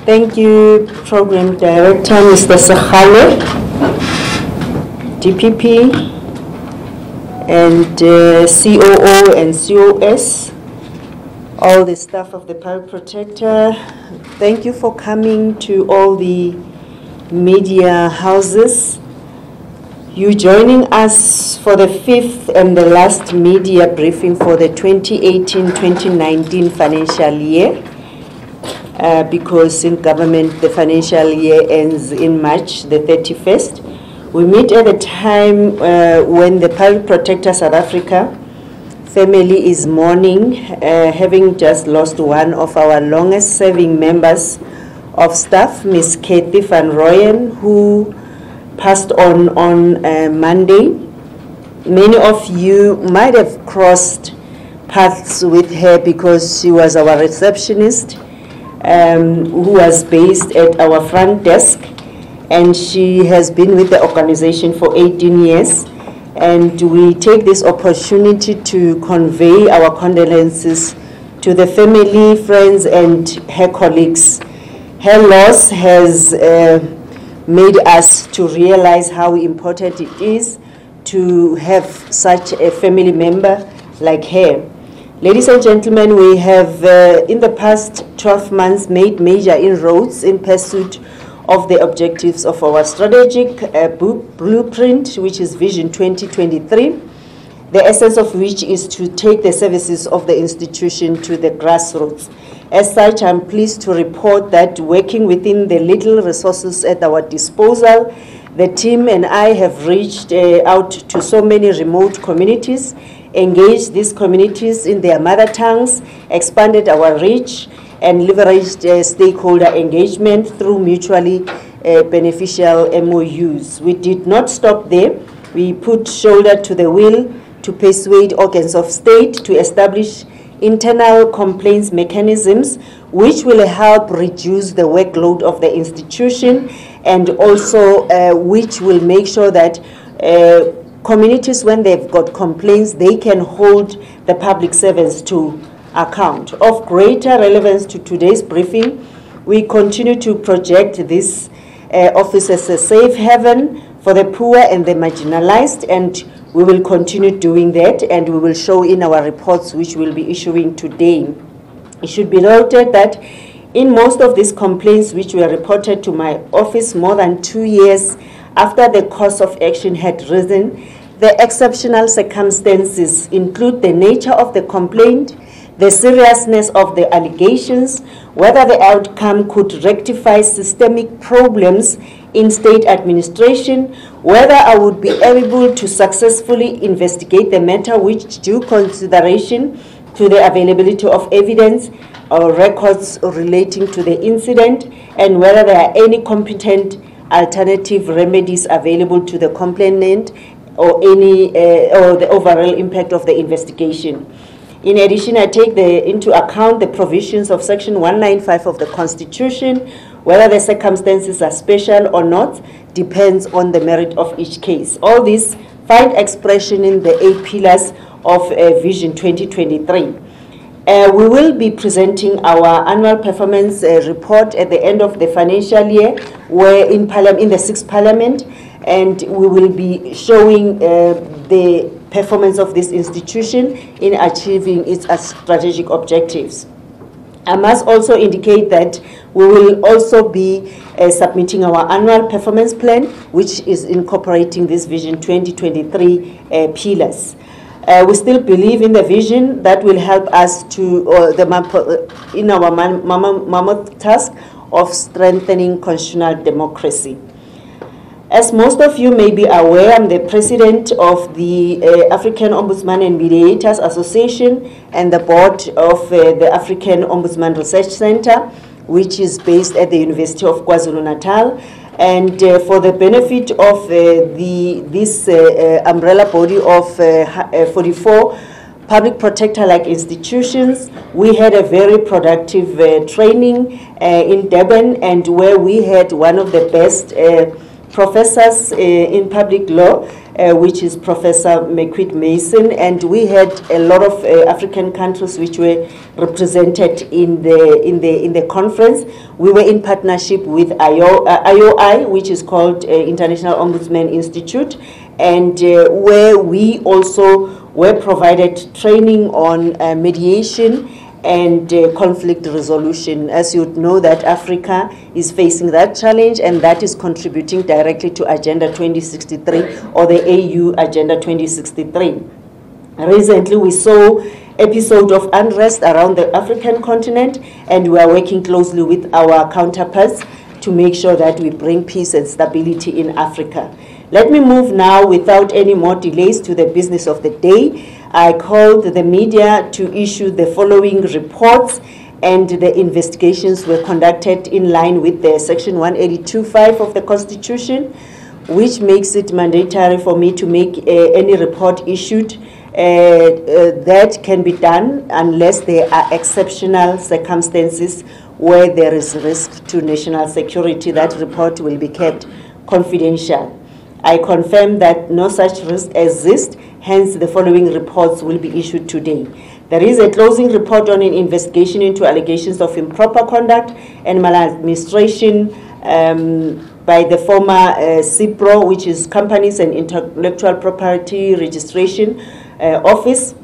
Thank you, Program Director, Mr. Sakhale, DPP, and COO and COS, all the staff of the Public Protector. Thank you for coming to all the media houses. You joining us for the 5th and the last media briefing for the 2018-2019 financial year, because in government the financial year ends in March the 31st. We meet at a time when the Public Protector South Africa family is mourning, having just lost one of our longest serving members of staff, Ms. Kathy van Rooyen, who passed on Monday. Many of you might have crossed paths with her because she was our receptionist, who was based at our front desk, and she has been with the organization for 18 years. And we take this opportunity to convey our condolences to the family, friends, and her colleagues. Her loss has made us to realize how important it is to have such a family member like her. Ladies and gentlemen, we have in the past 12 months made major inroads in pursuit of the objectives of our strategic blueprint, which is Vision 2023, the essence of which is to take the services of the institution to the grassroots. As such, I'm pleased to report that working within the little resources at our disposal, the team and I have reached out to so many remote communities, engaged these communities in their mother tongues, expanded our reach, and leveraged stakeholder engagement through mutually beneficial MOUs. We did not stop there. We put shoulder to the wheel to persuade organs of state to establish internal complaints mechanisms which will help reduce the workload of the institution, and also which will make sure that communities, when they've got complaints, they can hold the public servants to account. Of greater relevance to today's briefing, we continue to project this office as a safe haven for the poor and the marginalized, and we will continue doing that, and we will show in our reports which we'll be issuing today. It should be noted that in most of these complaints which were reported to my office more than 2 years after the course of action had risen, the exceptional circumstances include the nature of the complaint, the seriousness of the allegations, whether the outcome could rectify systemic problems in state administration, whether I would be able to successfully investigate the matter with due consideration to the availability of evidence or records relating to the incident, and whether there are any competent alternative remedies available to the complainant, or the overall impact of the investigation. In addition, I take into account the provisions of Section 195 of the Constitution. Whether the circumstances are special or not depends on the merit of each case. All this find expression in the 8 pillars of Vision 2023. We will be presenting our annual performance report at the end of the financial year, where in the 6th Parliament, and we will be showing the performance of this institution in achieving its strategic objectives. I must also indicate that we will also be submitting our annual performance plan, which is incorporating this Vision 2023 pillars. We still believe in the vision that will help us to in our mammoth task of strengthening constitutional democracy. As most of you may be aware, I'm the president of the African Ombudsman and Mediators Association and the board of the African Ombudsman Research Center, which is based at the University of KwaZulu-Natal. And for the benefit of this umbrella body of 44 public protector-like institutions, we had a very productive training in Durban, and where we had one of the best professors in public law, which is Professor Mkhwebane, and we had a lot of African countries which were represented in the conference. We were in partnership with IOI, which is called International Ombudsman Institute, and where we also were provided training on mediation and conflict resolution. As you know, that Africa is facing that challenge, and that is contributing directly to Agenda 2063 or the AU Agenda 2063. Recently, we saw episode of unrest around the African continent, and we are working closely with our counterparts to make sure that we bring peace and stability in Africa. Let me move now, without any more delays, to the business of the day. I called the media to issue the following reports, and the investigations were conducted in line with the Section 182(5) of the Constitution, which makes it mandatory for me to make any report issued that can be done unless there are exceptional circumstances where there is risk to national security. That report will be kept confidential. I confirm that no such risk exists, hence the following reports will be issued today. There is a closing report on an investigation into allegations of improper conduct and maladministration by the former CIPRO, which is Companies and Intellectual Property Registration Office,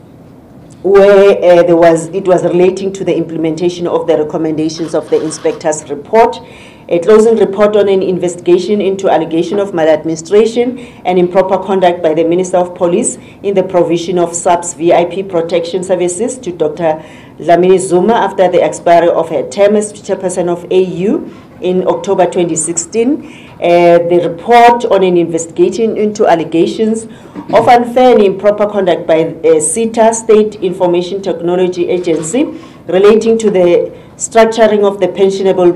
where it was relating to the implementation of the recommendations of the inspector's report. A closing report on an investigation into allegation of maladministration and improper conduct by the Minister of Police in the provision of SAPS VIP protection services to Dr. Dlamini Zuma after the expiry of her term as chairperson of AU in October 2016. The report on an investigation into allegations of unfair and improper conduct by SITA, State Information Technology Agency, relating to the structuring of the pensionable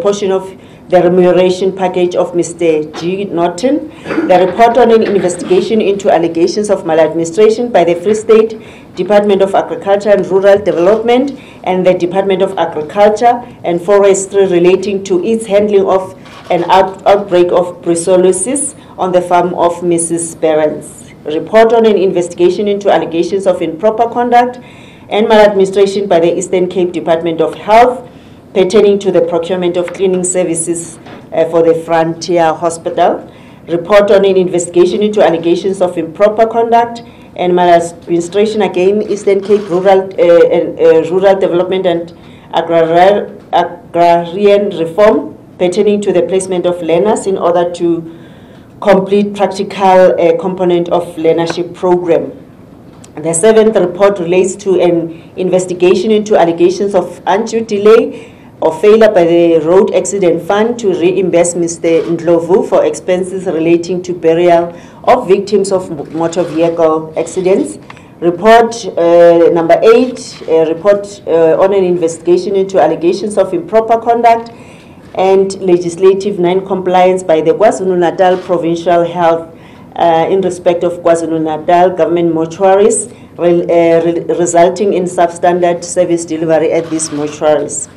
portion of the remuneration package of Mr. G. Norton. The report on an investigation into allegations of maladministration by the Free State Department of Agriculture and Rural Development and the Department of Agriculture and Forestry relating to its handling of an outbreak of brucellosis on the farm of Mrs. Behrens. Report on an investigation into allegations of improper conduct and maladministration by the Eastern Cape Department of Health pertaining to the procurement of cleaning services for the Frontier Hospital. Report on an investigation into allegations of improper conduct and maladministration, again, Eastern Cape Rural Development and Agrarian Reform pertaining to the placement of learners in order to complete practical component of learnership program. The seventh report relates to an investigation into allegations of undue delay or failure by the Road Accident Fund to reimburse Mr. Ndlovu for expenses relating to burial of victims of motor vehicle accidents. Report number 8, report on an investigation into allegations of improper conduct and legislative non-compliance by the KwaZulu-Natal Provincial Health in respect of KwaZulu-Natal government mortuaries, resulting in substandard service delivery at these mortuaries.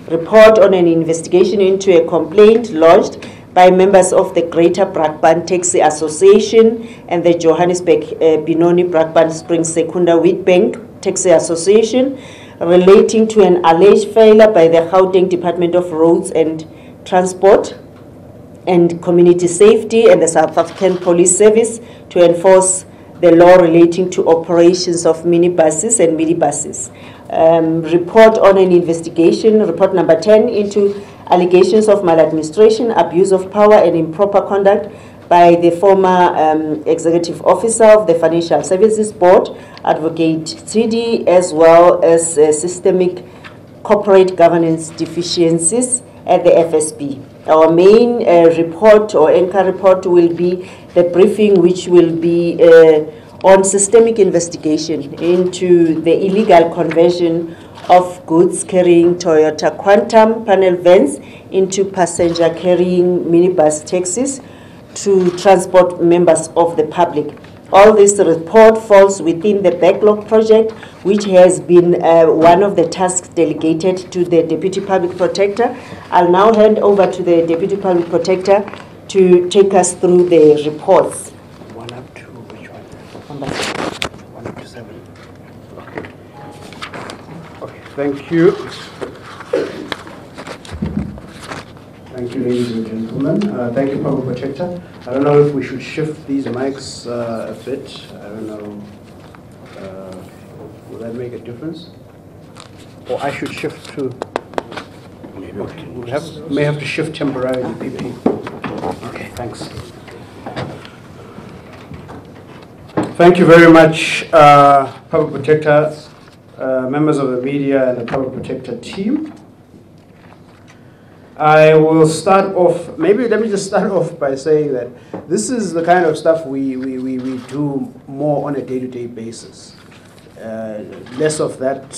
Report on an investigation into a complaint lodged by members of the Greater Brakpan Taxi Association and the Johannesburg Benoni Brakpan Springs Secunda Wheatbank Taxi Association relating to an alleged failure by the Gauteng Department of Roads and Transport and Community Safety and the South African Police Service to enforce the law relating to operations of minibuses and minibuses. Report on an investigation, report number 10, into allegations of maladministration, abuse of power and improper conduct by the former executive officer of the Financial Services Board, Advocate Tsidi, as well as systemic corporate governance deficiencies at the FSB. Our main report or anchor report will be the briefing, which will be on systemic investigation into the illegal conversion of goods carrying Toyota Quantum panel vans into passenger carrying minibus taxis to transport members of the public. All this report falls within the backlog project, which has been one of the tasks delegated to the Deputy Public Protector. I'll now hand over to the Deputy Public Protector to take us through the reports. 1 up Thank you. Thank you, ladies and gentlemen. Thank you, Public Protector. I don't know if we should shift these mics a bit. I don't know. Will that make a difference? Or I should shift to... Maybe we may have to shift temporarily, PP. Okay, thanks. Thank you very much, Public Protector, members of the media and the Public Protector team. I will start off, maybe let me just start off by saying that this is the kind of stuff we do more on a day-to-day basis. Less of that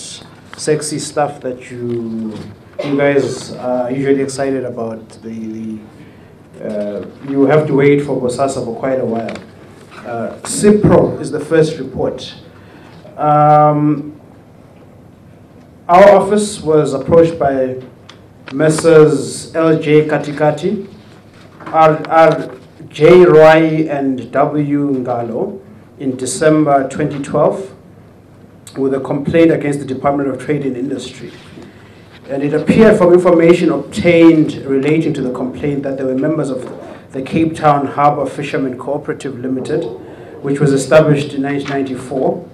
sexy stuff that you guys are usually excited about. You have to wait for Bosasa for quite a while. CIPRO is the first report. Our office was approached by Messrs. L.J. Katikati, R.J. Roy, and W. Ngalo in December 2012 with a complaint against the Department of Trade and Industry. And it appeared from information obtained relating to the complaint that there were members of the Cape Town Harbour Fishermen Cooperative Limited, which was established in 1994.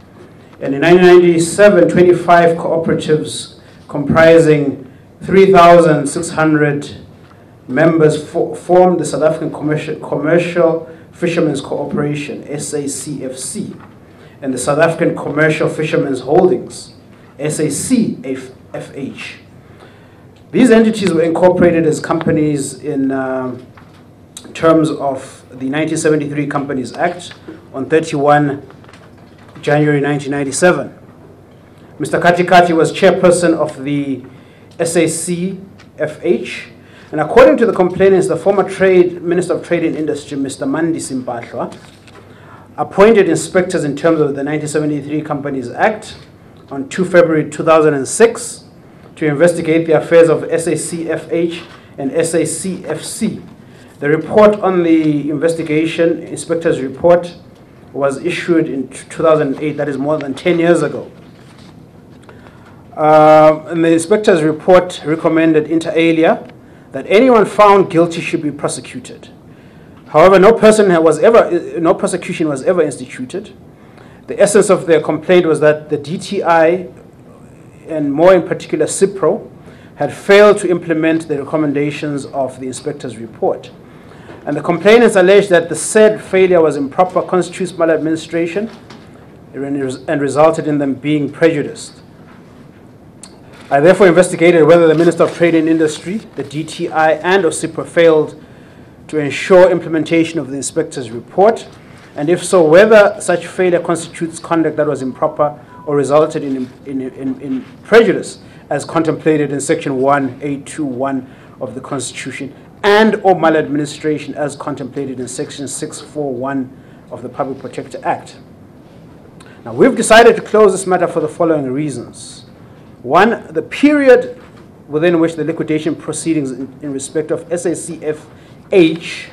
And in 1997, 25 cooperatives comprising 3,600 members formed the South African Commercial Fishermen's Corporation, SACFC, and the South African Commercial Fishermen's Holdings, SACFH. These entities were incorporated as companies in terms of the 1973 Companies Act on 31 January 1997. Mr. Katikati was chairperson of the SACFH, and according to the complainants, the former Minister of Trade and Industry, Mr. Mandi Simpahlwa, appointed inspectors in terms of the 1973 Companies Act on 2 February 2006 to investigate the affairs of SACFH and SACFC. The report on the investigation, inspector's report, was issued in 2008, that is more than 10 years ago. And the inspector's report recommended inter alia that anyone found guilty should be prosecuted. However, no prosecution was ever instituted. The essence of their complaint was that the DTI, and more in particular CIPRO, had failed to implement the recommendations of the inspector's report. And the complainants alleged that the said failure was improper, constitutes maladministration, and resulted in them being prejudiced. I therefore investigated whether the Minister of Trade and Industry, the DTI, and or CIPRO failed to ensure implementation of the inspector's report, and if so, whether such failure constitutes conduct that was improper or resulted in prejudice as contemplated in Section 1A21 of the Constitution, and or maladministration as contemplated in Section 641 of the Public Protector Act. Now, we've decided to close this matter for the following reasons. One, the period within which the liquidation proceedings in respect of SACFH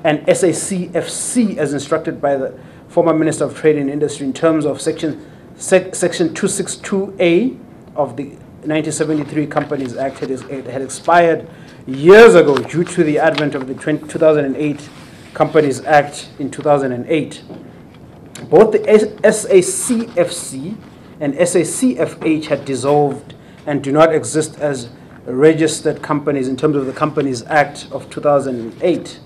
and SACFC, as instructed by the former Minister of Trade and Industry in terms of Section 262A of the 1973 Companies Act, had expired years ago due to the advent of the 2008 Companies Act in 2008. Both the SACFC and SACFH had dissolved and do not exist as registered companies in terms of the Companies Act of 2008.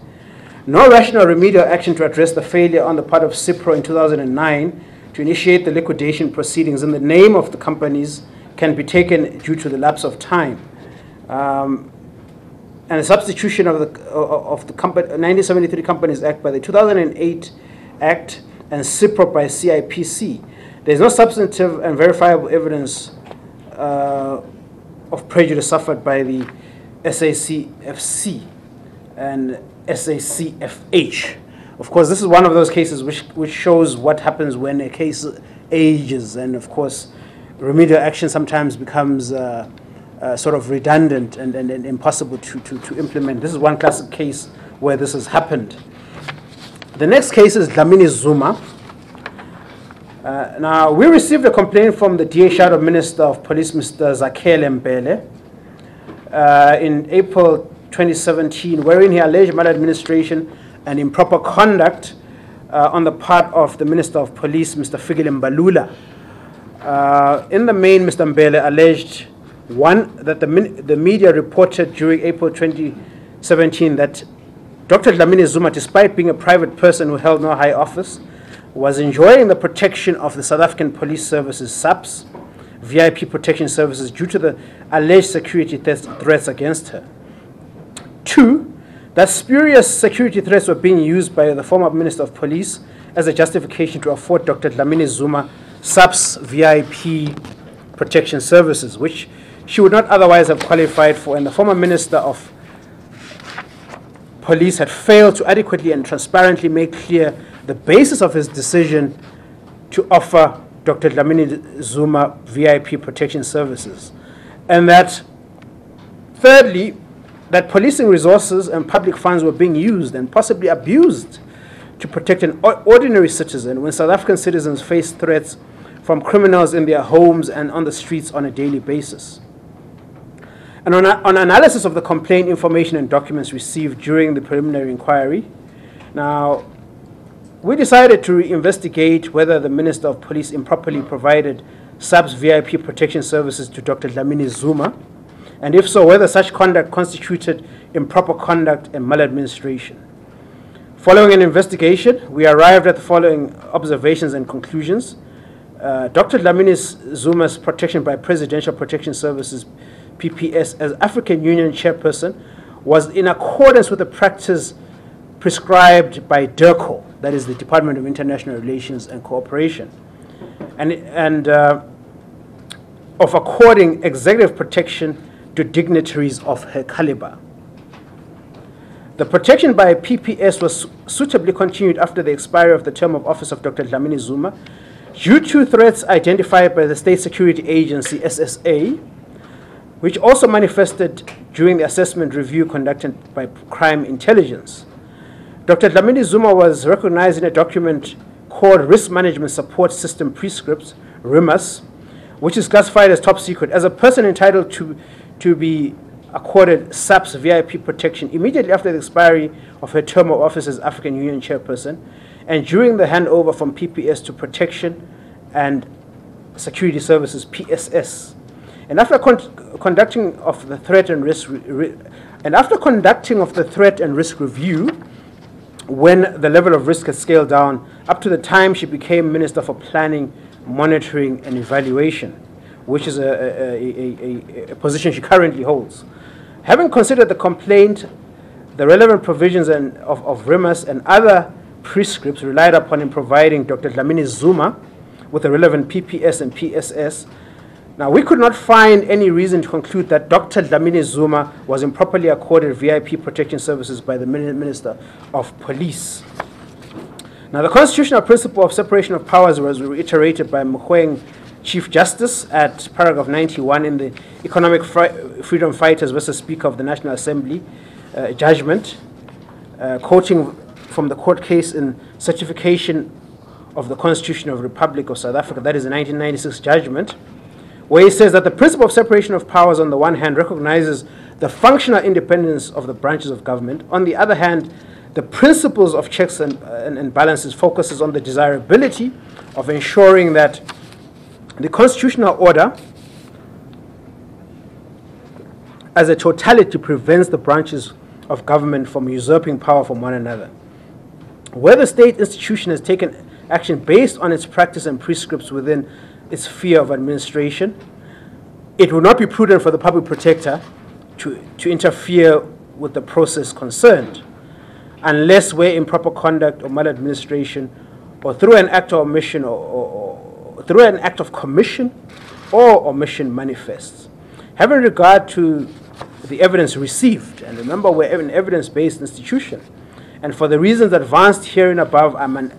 No rational remedial action to address the failure on the part of CIPRO in 2009 to initiate the liquidation proceedings in the name of the companies can be taken due to the lapse of time. And the substitution of the 1973 Companies Act by the 2008 Act and CIPRO by CIPC. There is no substantive and verifiable evidence of prejudice suffered by the SACFC and SACFH. Of course, this is one of those cases which shows what happens when a case ages, and of course, remedial action sometimes becomes sort of redundant and impossible to implement. This is one classic case where this has happened. The next case is Dlamini Zuma. Now, we received a complaint from the DA Shadow Minister of Police, Mr. Zakhele Mbele, in April 2017, wherein he alleged maladministration and improper conduct on the part of the Minister of Police, Mr. Fikile Mbalula. In the main, Mr. Mbele alleged, one, that the media reported during April 2017 that Dr. Dlamini Zuma, despite being a private person who held no high office, was enjoying the protection of the South African Police Services, SAPS, VIP protection services, due to the alleged security threats against her. Two, that spurious security threats were being used by the former Minister of Police as a justification to afford Dr. Dlamini Zuma SAPS VIP protection services, which she would not otherwise have qualified for, and the former Minister of Police had failed to adequately and transparently make clear the basis of his decision to offer Dr. Dlamini Zuma VIP protection services. And that, thirdly, that policing resources and public funds were being used and possibly abused to protect an ordinary citizen when South African citizens face threats from criminals in their homes and on the streets on a daily basis. And on analysis of the complaint information and documents received during the preliminary inquiry, now, we decided to investigate whether the Minister of Police improperly provided SAPS VIP protection services to Dr. Dlamini Zuma, and if so, whether such conduct constituted improper conduct and maladministration. Following an investigation, we arrived at the following observations and conclusions. Dr. Dlamini Zuma's protection by Presidential Protection Services, PPS, as African Union chairperson was in accordance with the practice prescribed by DIRCO, that is the Department of International Relations and Cooperation, and of according executive protection to dignitaries of her caliber. The protection by PPS was suitably continued after the expiry of the term of office of Dr. Dlamini Zuma due to threats identified by the State Security Agency, SSA, which also manifested during the assessment review conducted by Crime Intelligence. Dr. Dlamini Zuma was recognized in a document called Risk Management Support System Prescripts, RIMAS, which is classified as top secret, as a person entitled to be accorded SAPS VIP protection immediately after the expiry of her term of office as African Union chairperson and during the handover from PPS to Protection and Security Services, PSS. And after conducting of the threat and risk review, when the level of risk had scaled down up to the time she became Minister for Planning, Monitoring and Evaluation, which is a position she currently holds. Having considered the complaint, the relevant provisions of RIMAS and other prescripts relied upon in providing Dr. Dlamini Zuma with the relevant PPS and PSS, now, we could not find any reason to conclude that Dr. Dlamini Zuma was improperly accorded VIP protection services by the Minister of Police. Now, the constitutional principle of separation of powers was reiterated by Mogoeng Chief Justice at paragraph 91 in the Economic Freedom Fighters versus Speaker of the National Assembly judgment, quoting from the court case in Certification of the Constitution of the Republic of South Africa, that is a 1996 judgment, where he says that the principle of separation of powers on the one hand recognizes the functional independence of the branches of government. On the other hand, the principles of checks and balances focuses on the desirability of ensuring that the constitutional order as a totality prevents the branches of government from usurping power from one another. Where the state institution has taken action based on its practice and prescripts within its sphere of administration, it would not be prudent for the public protector to interfere with the process concerned, unless where improper conduct or maladministration, or through an act of omission or through an act of commission or omission manifests. Having regard to the evidence received, and remember we're an evidence-based institution, and for the reasons advanced herein above, I'm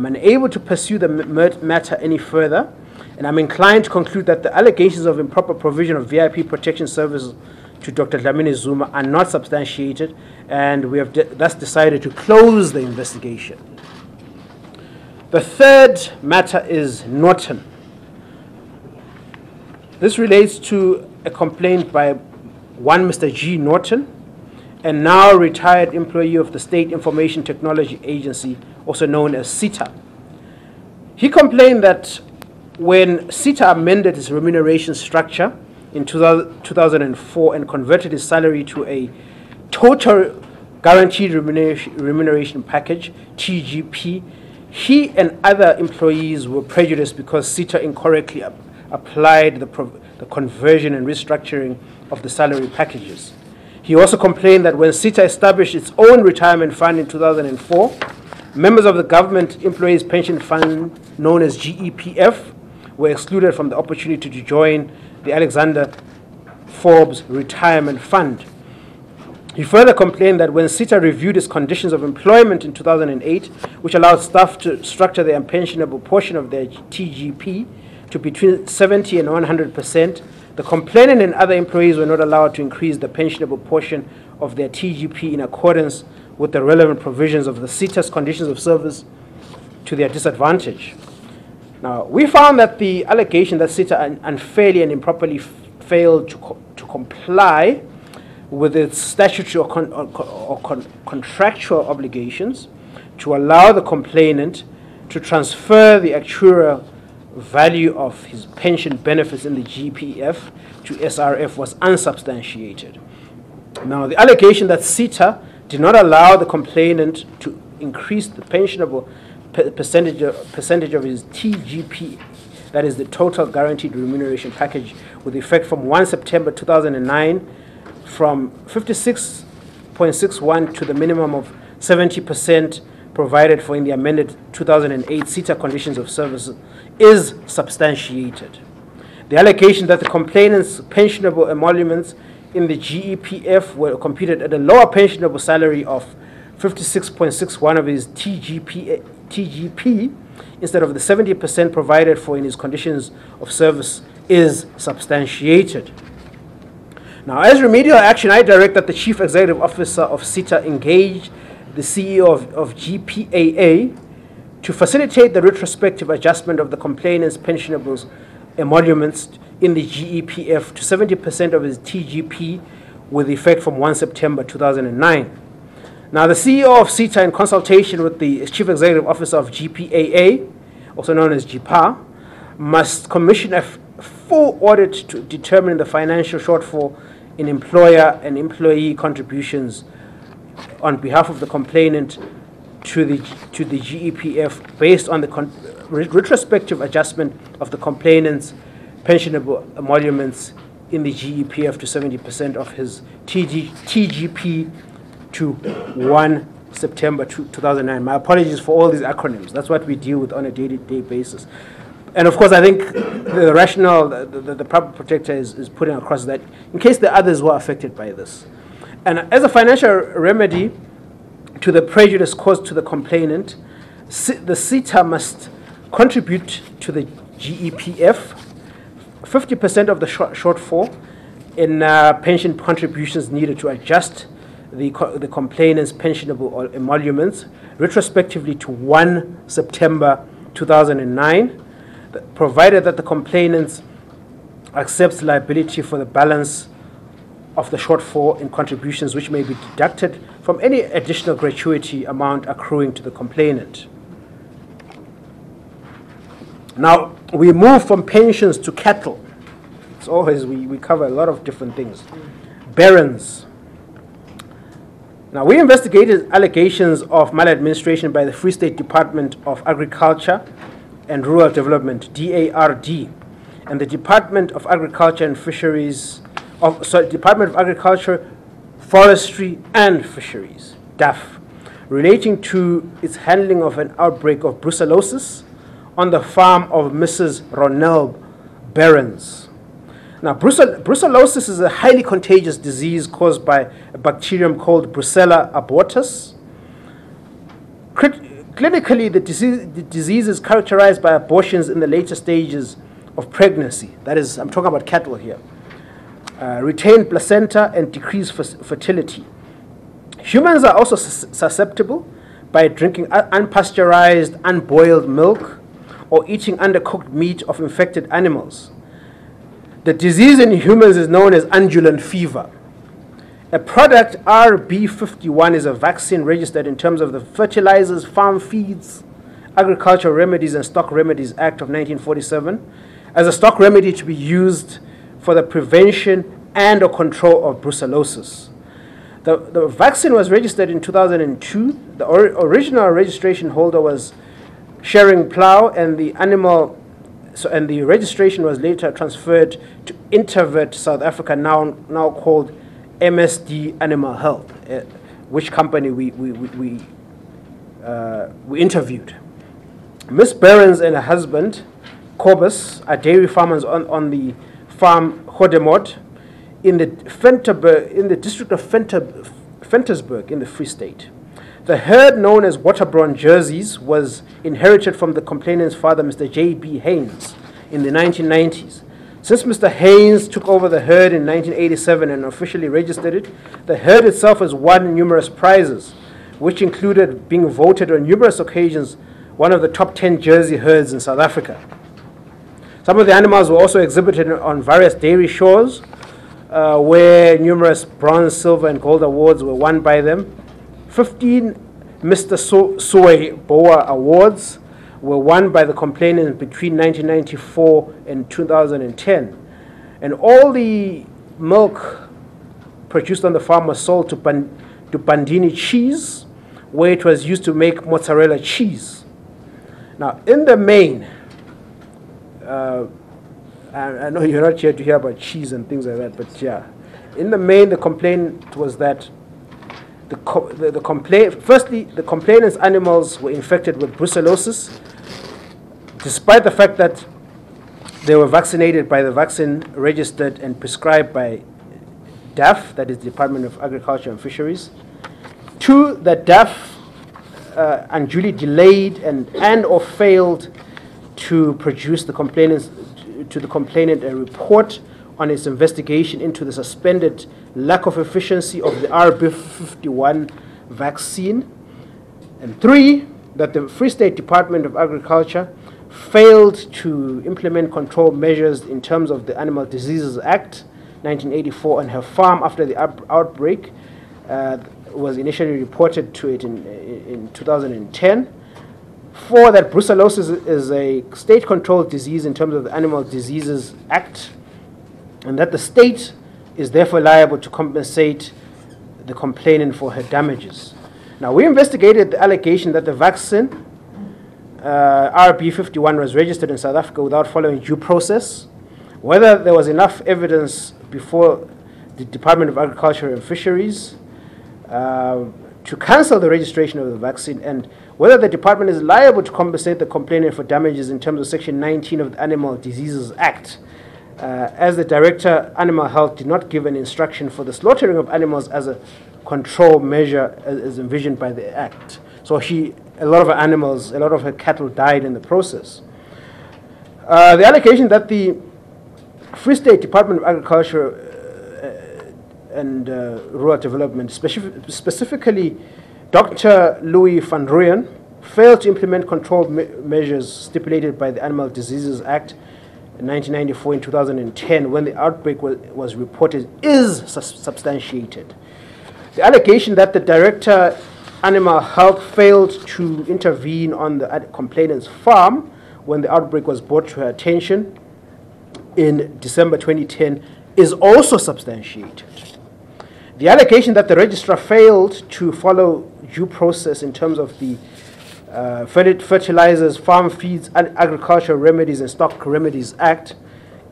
unable to pursue the matter any further, and I'm inclined to conclude that the allegations of improper provision of VIP protection services to Dr. Dlamini Zuma are not substantiated, and we have thus decided to close the investigation. The third matter is Norton. This relates to a complaint by one Mr. G. Norton, a now retired employee of the State Information Technology Agency, also known as SITA. He complained that when SITA amended its remuneration structure in 2004 and converted his salary to a total guaranteed remuneration package, TGP, he and other employees were prejudiced because SITA incorrectly applied the conversion and restructuring of the salary packages. He also complained that when SITA established its own retirement fund in 2004, members of the Government Employees Pension Fund, known as GEPF, were excluded from the opportunity to join the Alexander Forbes Retirement Fund. He further complained that when SITA reviewed its conditions of employment in 2008, which allowed staff to structure the unpensionable portion of their TGP to between 70 and 100%, the complainant and other employees were not allowed to increase the pensionable portion of their TGP in accordance with the relevant provisions of the SITA's conditions of service to their disadvantage. Now, we found that the allegation that SITA unfairly and improperly failed to comply with its statutory or contractual obligations to allow the complainant to transfer the actuarial value of his pension benefits in the GPF to SRF was unsubstantiated. Now, the allegation that SITA did not allow the complainant to increase the pensionable percentage of his TGP, that is the total guaranteed remuneration package, with effect from 1 September 2009 from 56.61 to the minimum of 70% provided for in the amended 2008 SITA conditions of service is substantiated. The allegation that the complainant's pensionable emoluments in the GEPF were computed at a lower pensionable salary of 56.61 of his TGP instead of the 70% provided for in his conditions of service is substantiated. Now, as remedial action, I direct that the Chief Executive Officer of SITA engage the CEO of GPAA to facilitate the retrospective adjustment of the complainant's pensionables emoluments in the GEPF to 70% of his TGP with effect from 1 September 2009. Now, the CEO of SITA, in consultation with the Chief Executive Officer of GPAA, also known as GPA, must commission a full audit to determine the financial shortfall in employer and employee contributions on behalf of the complainant to the GEPF based on the retrospective adjustment of the complainant's pensionable emoluments in the GEPF to 70% of his TGP to 1 September 2009. My apologies for all these acronyms. That's what we deal with on a day-to-day basis. And of course, I think the rationale the public protector is putting across that in case the others were affected by this. And as a financial remedy to the prejudice caused to the complainant, the SITA must contribute to the GEPF 50% of the shortfall in pension contributions needed to adjust the complainant's pensionable emoluments retrospectively to 1 September 2009, provided that the complainant accepts liability for the balance of the shortfall in contributions which may be deducted from any additional gratuity amount accruing to the complainant. Now, we move from pensions to cattle. It's always, we cover a lot of different things. Barons. Now, we investigated allegations of maladministration by the Free State Department of Agriculture and Rural Development, DARD, and the Department of Agriculture and Fisheries, Department of Agriculture, Forestry and Fisheries, DAF, relating to its handling of an outbreak of brucellosis on the farm of Mrs. Ronelle Barons. Now, brucellosis is a highly contagious disease caused by a bacterium called Brucella abortus. Clinically, the disease is characterized by abortions in the later stages of pregnancy. That is, I'm talking about cattle here. Retained placenta and decreased fertility. Humans are also susceptible, by drinking unpasteurized, unboiled milk, or eating undercooked meat of infected animals. The disease in humans is known as undulant fever. A product, RB51, is a vaccine registered in terms of the Fertilizers, Farm Feeds, Agricultural Remedies and Stock Remedies Act of 1947 as a stock remedy to be used for the prevention and or control of brucellosis. The vaccine was registered in 2002. The original registration holder was Sharing Plough, and the registration was later transferred to Intervet South Africa, now called MSD Animal Health, which company we interviewed. Ms. Behrens and her husband, Corbus, are dairy farmers on the farm Godemort in the district of Ventersburg in the Free State. The herd, known as water-borne jerseys, was inherited from the complainant's father, Mr. J.B. Haynes, in the 1990s. Since Mr. Haynes took over the herd in 1987 and officially registered it, the herd itself has won numerous prizes, which included being voted on numerous occasions one of the top 10 jersey herds in South Africa. Some of the animals were also exhibited on various dairy shows, where numerous bronze, silver, and gold awards were won by them. 15 Mr. Soy Boa Awards were won by the complainant between 1994 and 2010. And all the milk produced on the farm was sold to Bandini Cheese, where it was used to make mozzarella cheese. Now, in the main, I know you're not here to hear about cheese and things like that, but yeah. In the main, the complaint was that firstly, the complainant's animals were infected with brucellosis, despite the fact that they were vaccinated by the vaccine registered and prescribed by DAF, that is the Department of Agriculture and Fisheries. Two, that DAF unduly delayed and or failed to produce the complainant a report on its investigation into the suspended lack of efficiency of the RB51 vaccine. And three, that the Free State Department of Agriculture failed to implement control measures in terms of the Animal Diseases Act 1984 on her farm after the outbreak was initially reported to it in 2010. Four, that brucellosis is a state-controlled disease in terms of the Animal Diseases Act, and that the state is therefore liable to compensate the complainant for her damages. Now, we investigated the allegation that the vaccine, RB51, was registered in South Africa without following due process, whether there was enough evidence before the Department of Agriculture and Fisheries to cancel the registration of the vaccine, and whether the department is liable to compensate the complainant for damages in terms of Section 19 of the Animal Diseases Act, as the Director, Animal Health, did not give an instruction for the slaughtering of animals as a control measure as envisioned by the Act. So a lot of her cattle died in the process. The allegation that the Free State Department of Agriculture and Rural Development, specifically Dr. Louis van Rooyen, failed to implement control measures stipulated by the Animal Diseases Act in 1994 and 2010 when the outbreak was reported is substantiated. The allegation that the Director, Animal Health, failed to intervene on the complainant's farm when the outbreak was brought to her attention in December 2010 is also substantiated. The allegation that the registrar failed to follow due process in terms of the Fertilizers, Farm Feeds, and Agricultural Remedies and Stock Remedies Act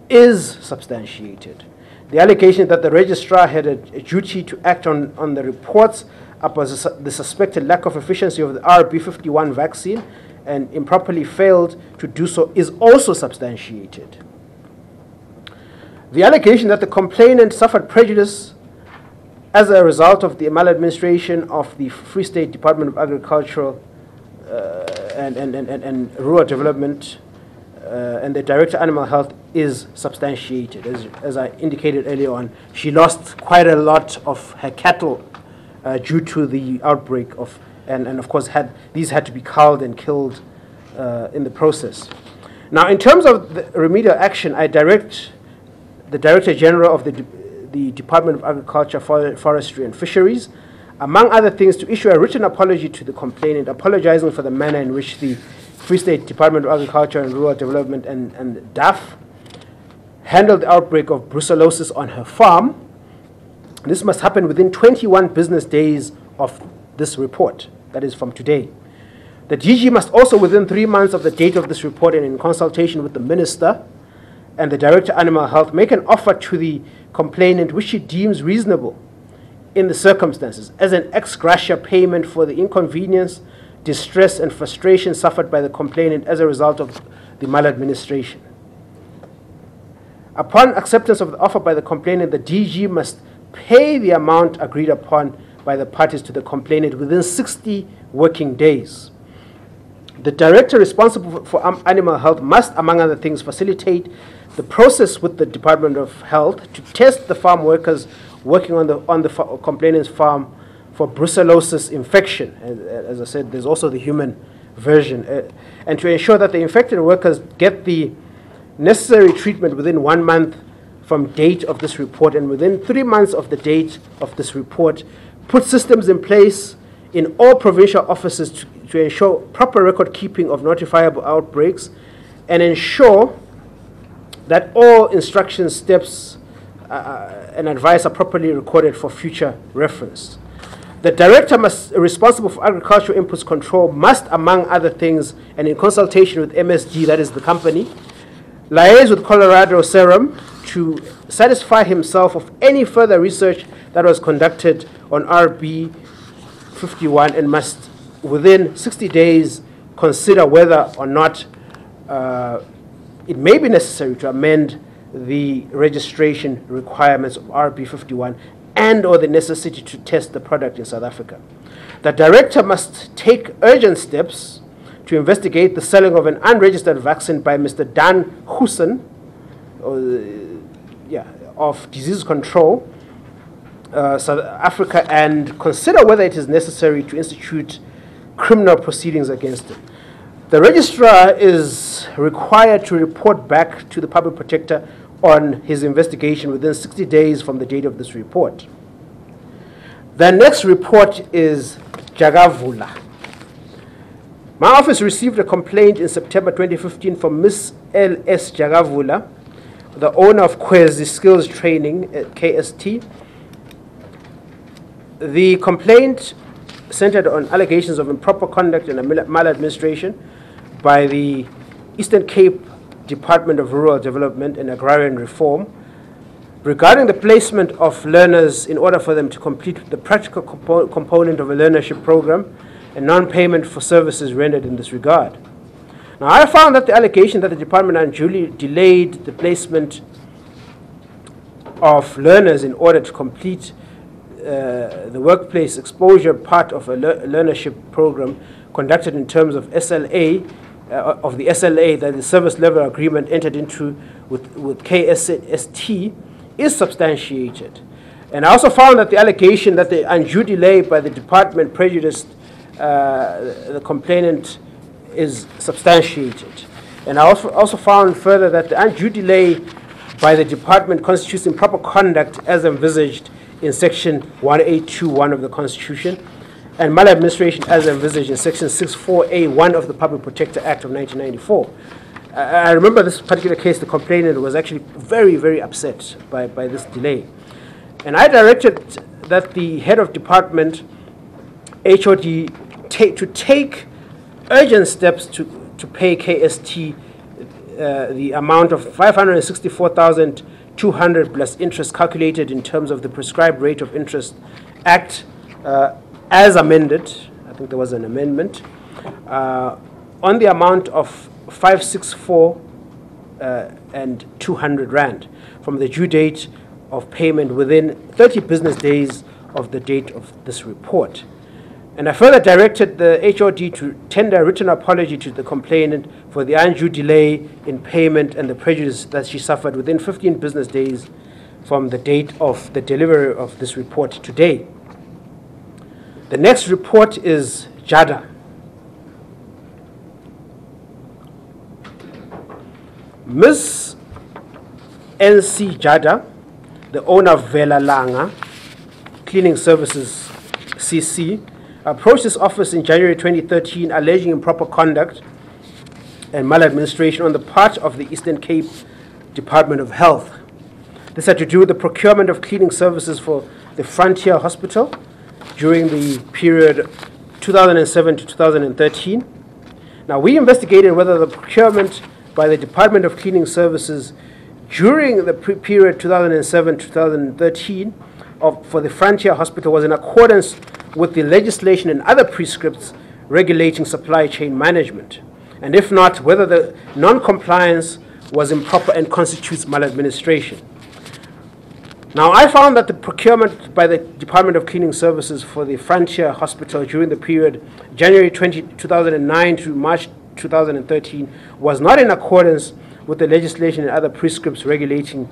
is substantiated. The allegation that the registrar had a duty to act on the reports about the suspected lack of efficiency of the RB51 vaccine and improperly failed to do so is also substantiated. The allegation that the complainant suffered prejudice as a result of the maladministration of the Free State Department of Agricultural and Rural Development and the Director of Animal Health is substantiated. As I indicated earlier on, she lost quite a lot of her cattle due to the outbreak of and of course these had to be culled and killed in the process. Now, in terms of the remedial action, I direct the Director General of the Department of Agriculture, Forestry and Fisheries, among other things, to issue a written apology to the complainant, apologizing for the manner in which the Free State Department of Agriculture and Rural Development and DAF handled the outbreak of brucellosis on her farm. This must happen within 21 business days of this report, that is from today. The DG must also, within 3 months of the date of this report and in consultation with the Minister and the Director of Animal Health, make an offer to the complainant which she deems reasonable in the circumstances as an ex gratia payment for the inconvenience, distress and frustration suffered by the complainant as a result of the maladministration. Upon acceptance of the offer by the complainant, the DG must pay the amount agreed upon by the parties to the complainant within 60 working days. The director responsible for animal health must, among other things, facilitate the process with the Department of Health to test the farm workers working on the complainant's farm for brucellosis infection. As I said, there's also the human version, and to ensure that the infected workers get the necessary treatment within 1 month from date of this report, and within 3 months of the date of this report, put systems in place in all provincial offices to ensure proper record keeping of notifiable outbreaks, and ensure that all instruction steps and advice are properly recorded for future reference. The director responsible for agricultural inputs control must, among other things, and in consultation with MSD, that is the company, liaise with Colorado Serum to satisfy himself of any further research that was conducted on RB 51, and must, within 60 days, consider whether or not it may be necessary to amend the registration requirements of RB 51 and or the necessity to test the product in South Africa. The director must take urgent steps to investigate the selling of an unregistered vaccine by Mr. Dan Hussein of Disease Control, South Africa, and consider whether it is necessary to institute criminal proceedings against him. The registrar is required to report back to the public protector on his investigation within 60 days from the date of this report. The next report is Jagavula. My office received a complaint in September 2015 from Ms. L.S. Jagavula, the owner of Kwezi Skills Training at KST. The complaint centered on allegations of improper conduct and maladministration by the Eastern Cape Department of Rural Development and Agrarian Reform regarding the placement of learners in order for them to complete the practical component of a learnership program and non-payment for services rendered in this regard. Now, I found that the allegation that the department unduly delayed the placement of learners in order to complete the workplace exposure part of a learnership program conducted in terms of SLA, of the SLA, that the service level agreement entered into with KST, is substantiated. And I also found that the allegation that the undue delay by the department prejudiced the complainant is substantiated. And I also found further that the undue delay by the department constitutes improper conduct as envisaged in Section 1821 of the Constitution, and maladministration as envisaged in Section 64A1 of the Public Protector Act of 1994. I remember this particular case, the complainant was actually very, very upset by this delay. And I directed that the head of department, HOD, to take urgent steps to pay KST the amount of 564,200 plus interest calculated in terms of the prescribed rate of interest Act as amended. I think there was an amendment on the amount of 564 and 200 rand from the due date of payment within 30 business days of the date of this report. And I further directed the HOD to tender a written apology to the complainant for the undue delay in payment and the prejudice that she suffered within 15 business days from the date of the delivery of this report today. The next report is Jada. Ms. N.C. Jada, the owner of Vela Langa Cleaning Services CC, approached his office in January 2013 alleging improper conduct and maladministration on the part of the Eastern Cape Department of Health. This had to do with the procurement of cleaning services for the Frontier Hospital during the period 2007 to 2013. Now, we investigated whether the procurement by the Department of Cleaning Services during the period 2007 to 2013 for the Frontier Hospital was in accordance with the legislation and other prescripts regulating supply chain management, and if not, whether the non-compliance was improper and constitutes maladministration. Now, I found that the procurement by the Department of Cleaning Services for the Frontier Hospital during the period January 2009 to March 2013 was not in accordance with the legislation and other prescripts regulating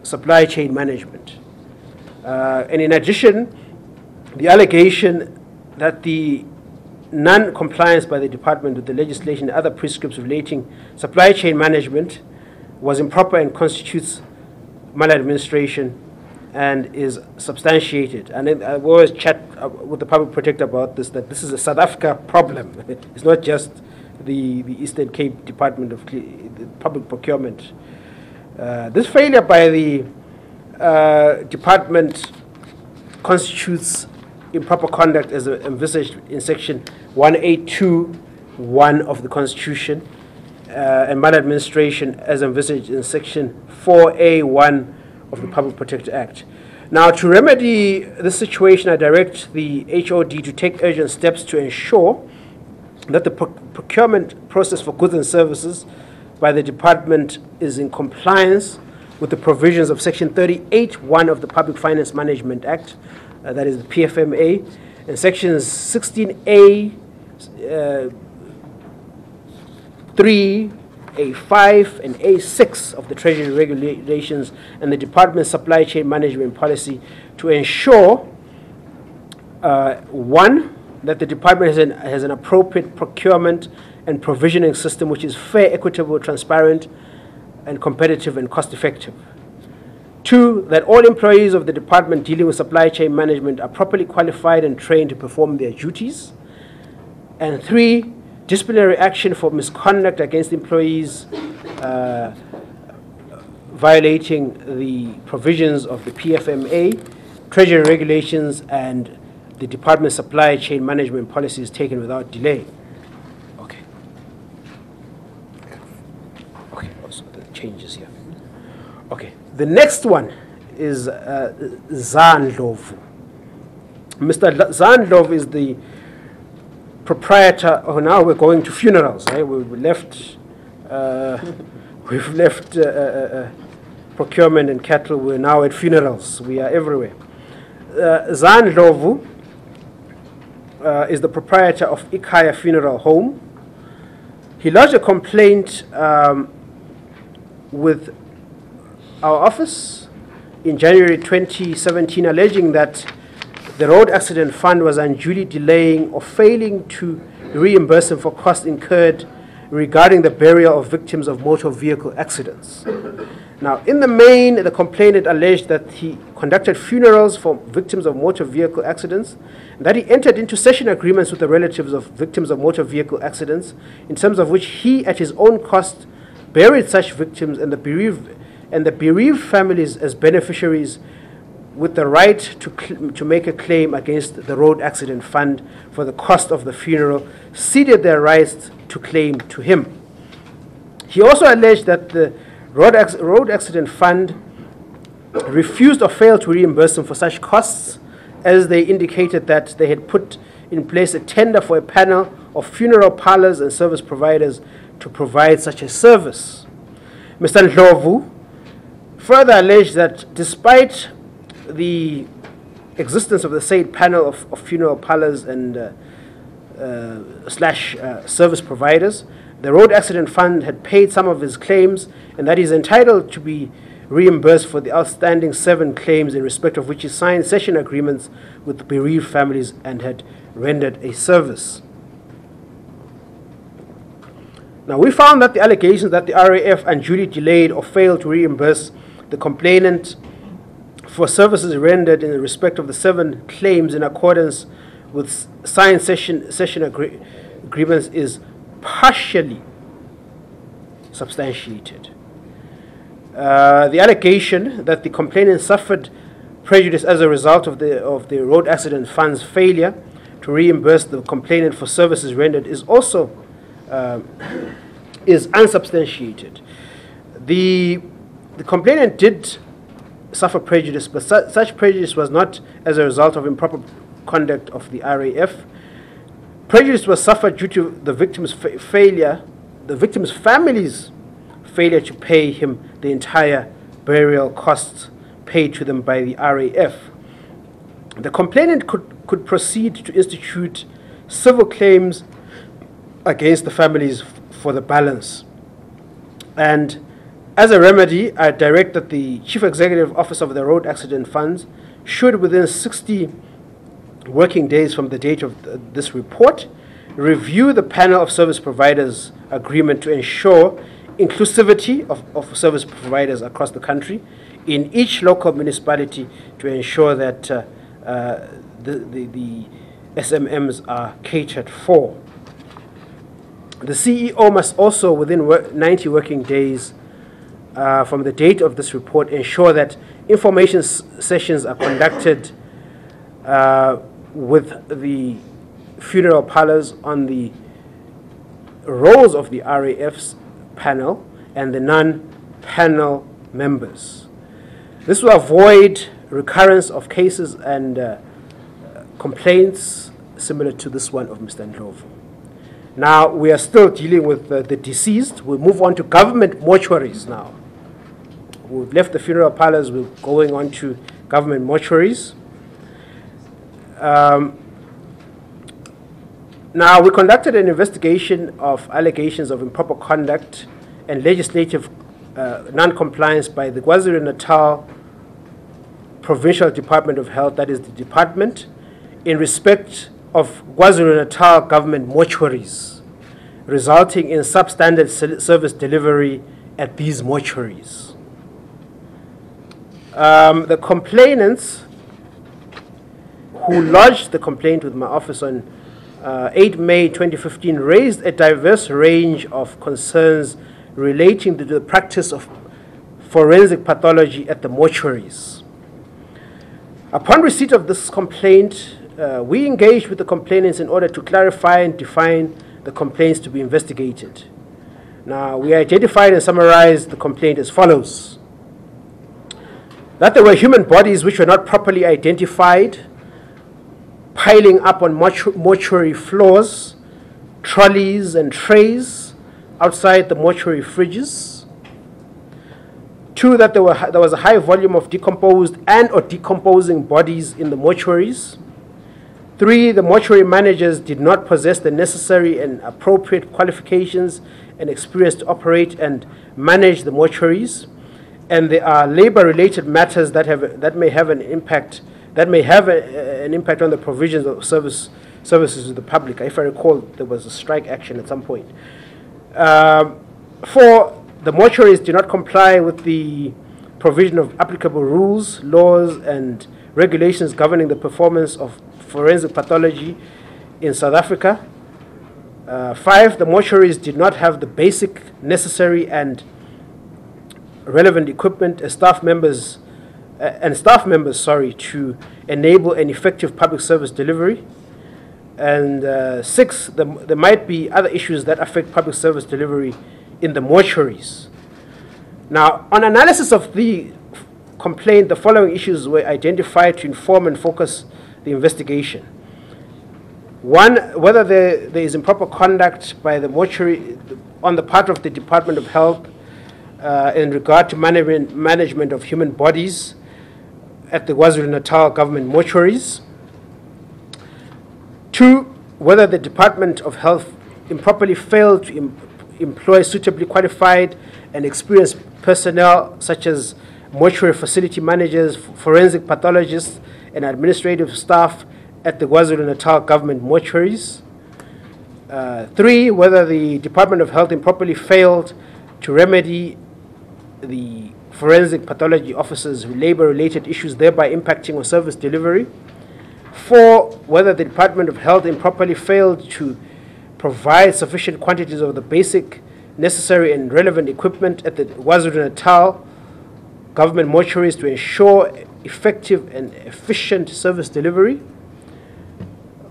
supply chain management. And in addition, the allegation that the non-compliance by the department with the legislation and other prescripts relating supply chain management was improper and constitutes maladministration and is substantiated. And I always chat with the public protector about this, that this is a South Africa problem. It's not just the Eastern Cape Department of Public Procurement. This failure by the department constitutes improper conduct as envisaged in section 182(1) of the Constitution, and maladministration as envisaged in section 4A(1) of the Public Protector Act. Now, to remedy this situation, I direct the HOD to take urgent steps to ensure that the procurement process for goods and services by the department is in compliance with the provisions of section 38(1) of the Public Finance Management Act, that is the PFMA, and sections 16A, 3, A5, and A6 of the Treasury Regulations and the Department's Supply Chain Management Policy to ensure, 1, that the Department has an appropriate procurement and provisioning system which is fair, equitable, transparent, and competitive and cost-effective. 2, that all employees of the department dealing with supply chain management are properly qualified and trained to perform their duties. And 3, disciplinary action for misconduct against employees violating the provisions of the PFMA, Treasury Regulations, and the Department's supply chain management policy is taken without delay. Okay. Okay, also the changes here. Okay, the next one is Zandlovu. Mr. Zandlovu is the proprietor. Oh, now we're going to funerals. Right? We've left procurement and cattle. We're now at funerals. We are everywhere. Zandlovu is the proprietor of Ikaya Funeral Home. He lodged a complaint with our office in January 2017 alleging that the Road Accident Fund was unduly delaying or failing to reimburse him for costs incurred regarding the burial of victims of motor vehicle accidents. Now, in the main, the complainant alleged that he conducted funerals for victims of motor vehicle accidents, and that he entered into session agreements with the relatives of victims of motor vehicle accidents, in terms of which he, at his own cost, buried such victims and the bereaved families as beneficiaries with the right to make a claim against the Road Accident Fund for the cost of the funeral, ceded their rights to claim to him. He also alleged that the Road Accident Fund refused or failed to reimburse him for such costs, as they indicated that they had put in place a tender for a panel of funeral parlors and service providers to provide such a service. Mr. Ndlovu further alleged that despite the existence of the said panel of funeral parlors and service providers, the Road Accident Fund had paid some of his claims, and that he is entitled to be reimbursed for the outstanding 7 claims, in respect of which he signed session agreements with bereaved families and had rendered a service. Now, we found that the allegations that the RAF unduly delayed or failed to reimburse the complainant for services rendered in respect of the 7 claims in accordance with signed session agreements is partially substantiated. The allegation that the complainant suffered prejudice as a result of the road accident fund's failure to reimburse the complainant for services rendered is also is unsubstantiated. The complainant did suffer prejudice, but such prejudice was not as a result of improper conduct of the RAF. Prejudice was suffered due to the victim's the victim's family's failure to pay him the entire burial costs paid to them by the RAF. The complainant could proceed to institute civil claims against the families for the balance. And as a remedy, I direct that the Chief Executive Office of the Road Accident Funds should, within 60 working days from the date of this report, review the panel of service providers agreement to ensure inclusivity of service providers across the country in each local municipality, to ensure that the SMMs are catered for. The CEO must also, within 90 working days from the date of this report, ensure that information sessions are conducted with the funeral parlors on the roles of the RAF's panel and the non-panel members. This will avoid recurrence of cases and complaints similar to this one of Mr. Ndlovu. Now, we are still dealing with the deceased. We'll move on to government mortuaries now. We've left the funeral parlors, we're going on to government mortuaries. Now, we conducted an investigation of allegations of improper conduct and legislative non-compliance by the KwaZulu-Natal Provincial Department of Health, that is the department, in respect of KwaZulu-Natal government mortuaries, resulting in substandard service delivery at these mortuaries. The complainants who lodged the complaint with my office on 8 May 2015 raised a diverse range of concerns relating to the practice of forensic pathology at the mortuaries. Upon receipt of this complaint, we engaged with the complainants in order to clarify and define the complaints to be investigated. Now, we identified and summarized the complaint as follows: that there were human bodies which were not properly identified, piling up on mortuary floors, trolleys and trays outside the mortuary fridges. 2, that there was a high volume of decomposed and or decomposing bodies in the mortuaries. 3, the mortuary managers did not possess the necessary and appropriate qualifications and experience to operate and manage the mortuaries. And there are labor-related matters that may have an impact on the provisions of services to the public. If I recall, there was a strike action at some point. 4, the mortuaries do not comply with the provision of applicable rules, laws, and regulations governing the performance of forensic pathology in South Africa. 5, the mortuaries did not have the basic, necessary, and relevant equipment as staff members to enable an effective public service delivery. And 6, there might be other issues that affect public service delivery in the mortuaries. Now, on analysis of the complaint, the following issues were identified to inform and focus the investigation. 1, whether there is improper conduct by the mortuary on the part of the Department of Health in regard to management of human bodies at the KwaZulu-Natal government mortuaries. 2, whether the Department of Health improperly failed to employ suitably qualified and experienced personnel such as mortuary facility managers, forensic pathologists, and administrative staff at the KwaZulu-Natal government mortuaries. 3, whether the Department of Health improperly failed to remedy the forensic pathology officers' labor-related issues, thereby impacting on service delivery. 4, whether the Department of Health improperly failed to provide sufficient quantities of the basic, necessary and relevant equipment at the KwaZulu-Natal government mortuaries to ensure effective and efficient service delivery.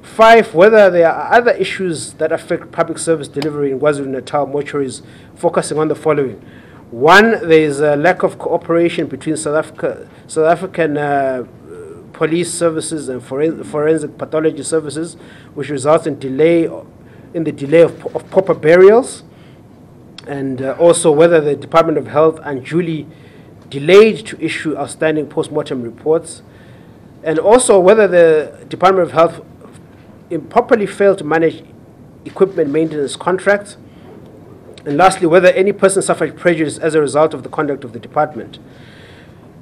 5, whether there are other issues that affect public service delivery in KwaZulu-Natal mortuaries, focusing on the following. 1, there is a lack of cooperation between South African police services and forensic pathology services, which results in the delay of proper burials, and also whether the Department of Health unduly delayed to issue outstanding post-mortem reports, and also whether the Department of Health improperly failed to manage equipment maintenance contracts, and lastly, whether any person suffered prejudice as a result of the conduct of the department.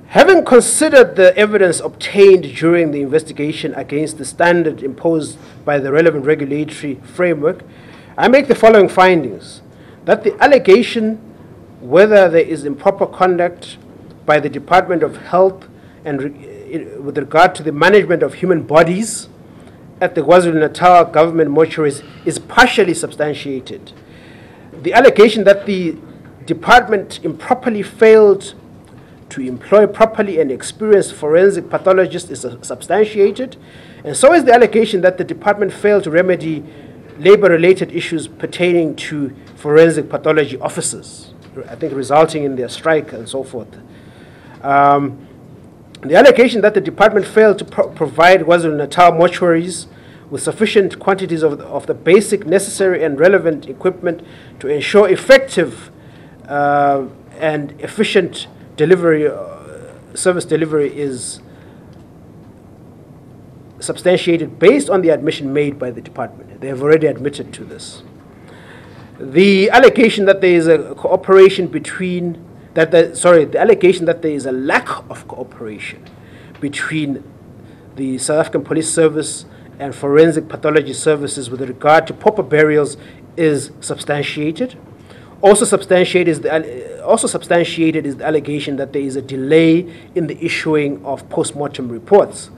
Having considered the evidence obtained during the investigation against the standard imposed by the relevant regulatory framework, I make the following findings: that the allegation whether there is improper conduct by the Department of Health and with regard to the management of human bodies at the KwaZulu-Natal government mortuaries is partially substantiated. The allegation that the department improperly failed to employ properly and experienced forensic pathologists is substantiated, and so is the allegation that the department failed to remedy labor-related issues pertaining to forensic pathology officers, I think resulting in their strike and so forth. The allegation that the department failed to provide KwaZulu-Natal mortuaries with sufficient quantities of the basic, necessary and relevant equipment to ensure effective and efficient delivery, service delivery is substantiated based on the admission made by the department. They have already admitted to this. The allegation that there is a cooperation between, the allegation that there is a lack of cooperation between the South African Police Service and forensic pathology services with regard to proper burials is substantiated. Also substantiated is the allegation that there is a delay in the issuing of post-mortem reports.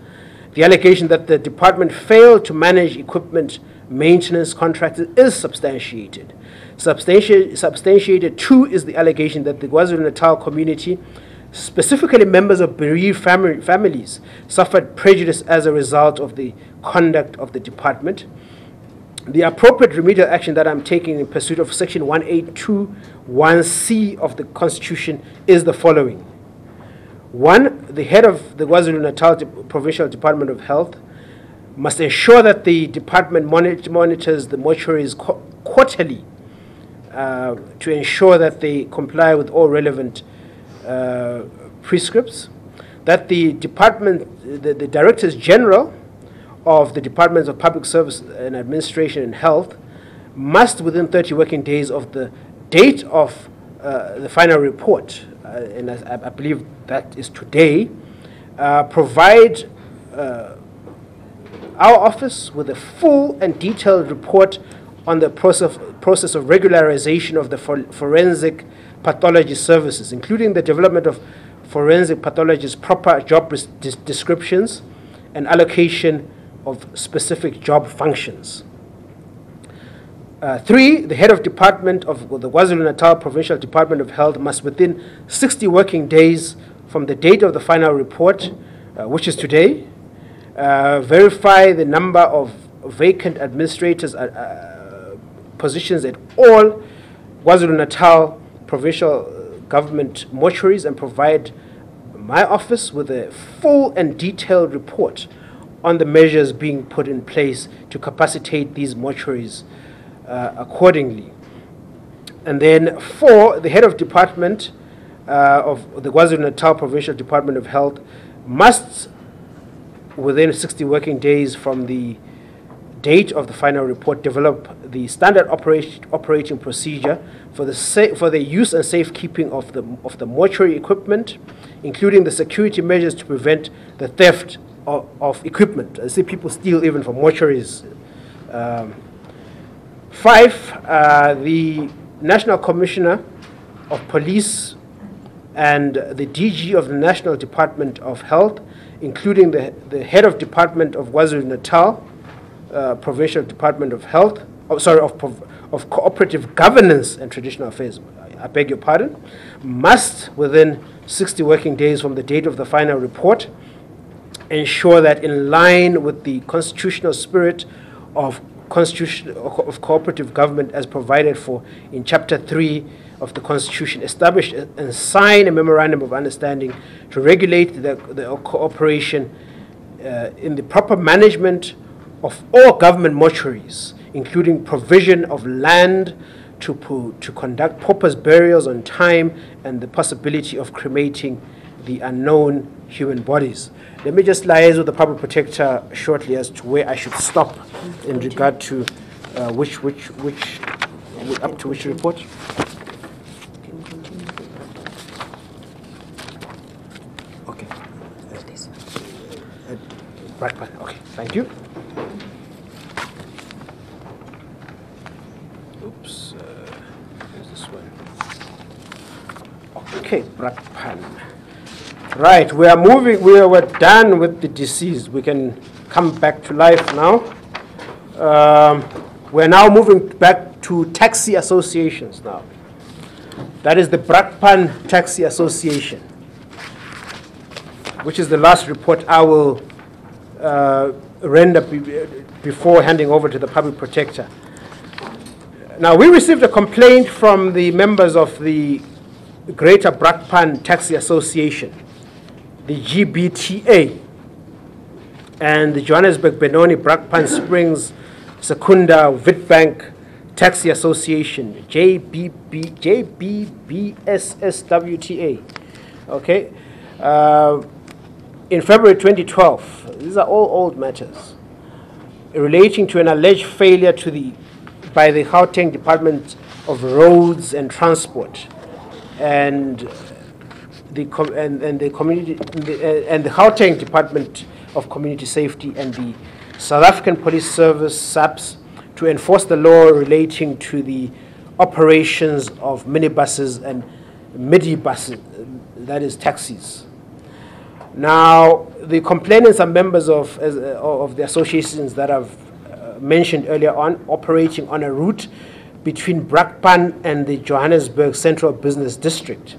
The allegation that the department failed to manage equipment maintenance contracts is substantiated. Substantiated too is the allegation that the KwaZulu-Natal community, specifically members of bereaved families, suffered prejudice as a result of the conduct of the department. The appropriate remedial action that I'm taking in pursuit of Section 182(1)(c) of the Constitution is the following. 1, the head of the KwaZulu-Natal Provincial Department of Health must ensure that the department monitors the mortuaries quarterly to ensure that they comply with all relevant prescripts, that the department, the Directors General of the Departments of Public Service and Administration and Health must, within 30 working days of the date of the final report, and I believe that is today, provide our office with a full and detailed report on the process of regularization of the forensic pathology services, including the development of forensic pathologists' proper job descriptions and allocation of specific job functions. 3, the head of department of the KwaZulu-Natal Provincial Department of Health must, within 60 working days from the date of the final report, which is today, verify the number of vacant administrators positions at all KwaZulu-Natal provincial government mortuaries and provide my office with a full and detailed report on the measures being put in place to capacitate these mortuaries accordingly. And then 4, the head of department of the KwaZulu-Natal Provincial Department of Health must, within 60 working days from the date of the final report, develop the standard operating procedure for the use and safekeeping of the mortuary equipment, including the security measures to prevent the theft of equipment. I see people steal even from mortuaries. 5, the National Commissioner of Police and the DG of the National Department of Health, including the head of Department of KwaZulu-Natal, Provincial Department of Health, of Cooperative Governance and Traditional Affairs, I beg your pardon, must, within 60 working days from the date of the final report, ensure that in line with the constitutional spirit of cooperative government as provided for in Chapter 3 of the Constitution, establish and sign a memorandum of understanding to regulate the cooperation in the proper management of all government mortuaries, including provision of land to conduct paupers' burials on time and the possibility of cremating the unknown human bodies. Let me just liaise with the Public Protector shortly as to where I should stop in regard to up to which report. Okay. Right. Okay. Thank you. Oops. Here's this one. Okay, Brakpan. Right, we are moving. We're done with the deceased. We can come back to life now. We're now moving back to taxi associations now. That is the Brakpan Taxi Association, which is the last report I will render before handing over to the Public Protector. Now, we received a complaint from the members of the Greater Brakpan Taxi Association, the GBTA, and the Johannesburg Benoni Brakpan Springs Secunda Witbank Taxi Association, JBBSSWTA. Okay, in February 2012. These are all old matters relating to an alleged failure by the Gauteng Department of Roads and Transport and the Gauteng Department of Community Safety and the South African Police Service SAPS to enforce the law relating to the operations of minibuses and midi-buses, that is taxis. Now, the complainants are members of the associations that I've mentioned earlier on, operating on a route between Brakpan and the Johannesburg Central Business District.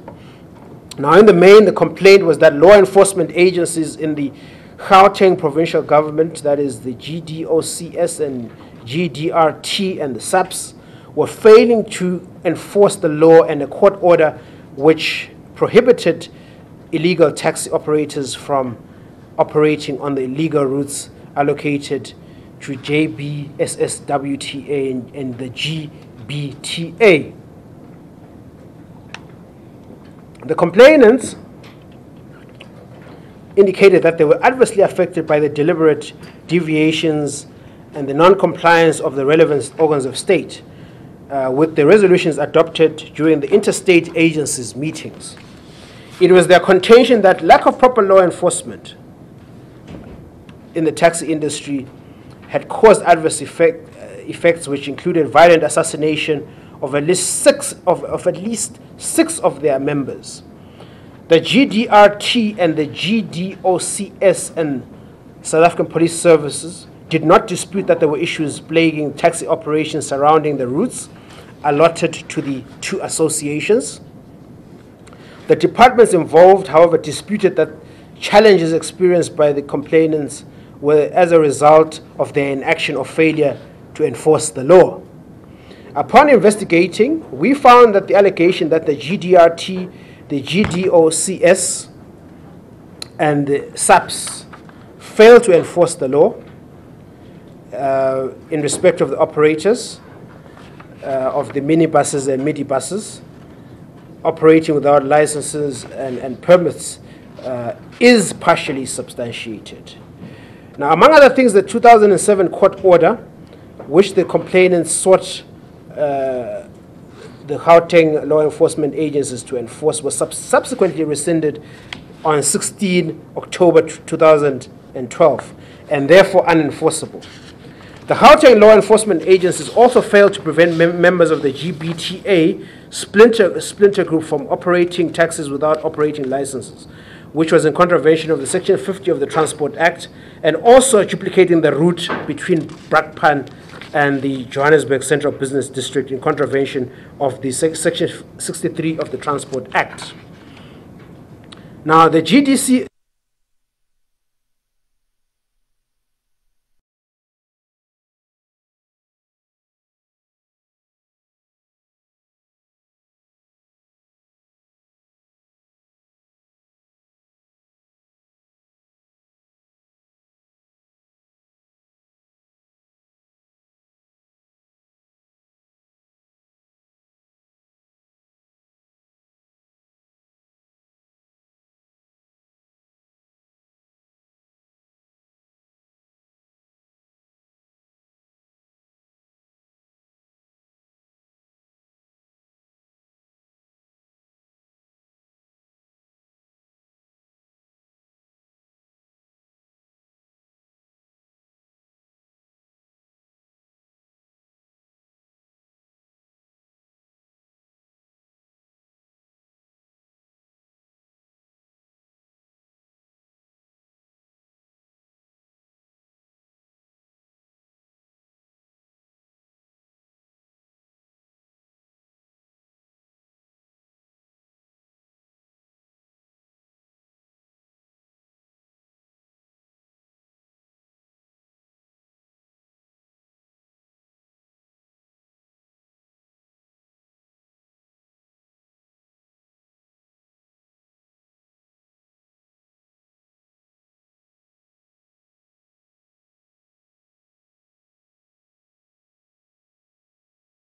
Now, in the main, the complaint was that law enforcement agencies in the Gauteng provincial government, that is the GDOCS and GDRT and the SAPS, were failing to enforce the law and a court order which prohibited illegal taxi operators from operating on the illegal routes allocated to JBSSWTA and the GBTA. The complainants indicated that they were adversely affected by the deliberate deviations and the non-compliance of the relevant organs of state with the resolutions adopted during the interstate agencies meetings. It was their contention that lack of proper law enforcement in the taxi industry had caused adverse effects which included violent assassination of at least six of their members. The GDRT and the GDOCS and South African Police Services did not dispute that there were issues plaguing taxi operations surrounding the routes allotted to the two associations. The departments involved, however, disputed that challenges experienced by the complainants were as a result of their inaction or failure to enforce the law. Upon investigating, we found that the allegation that the GDRT, the GDOCS, and the SAPS failed to enforce the law in respect of the operators of the minibuses and midi-buses operating without licenses and permits is partially substantiated. Now, among other things, the 2007 court order, which the complainants sought the Gauteng law enforcement agencies to enforce, was subsequently rescinded on 16 October 2012 and therefore unenforceable. The Gauteng law enforcement agencies also failed to prevent members of the GBTA splinter group from operating taxis without operating licenses, which was in contravention of the Section 50 of the Transport Act, and also duplicating the route between Brakpan and the Johannesburg Central Business District in contravention of the Section 63 of the Transport Act. Now, the GDC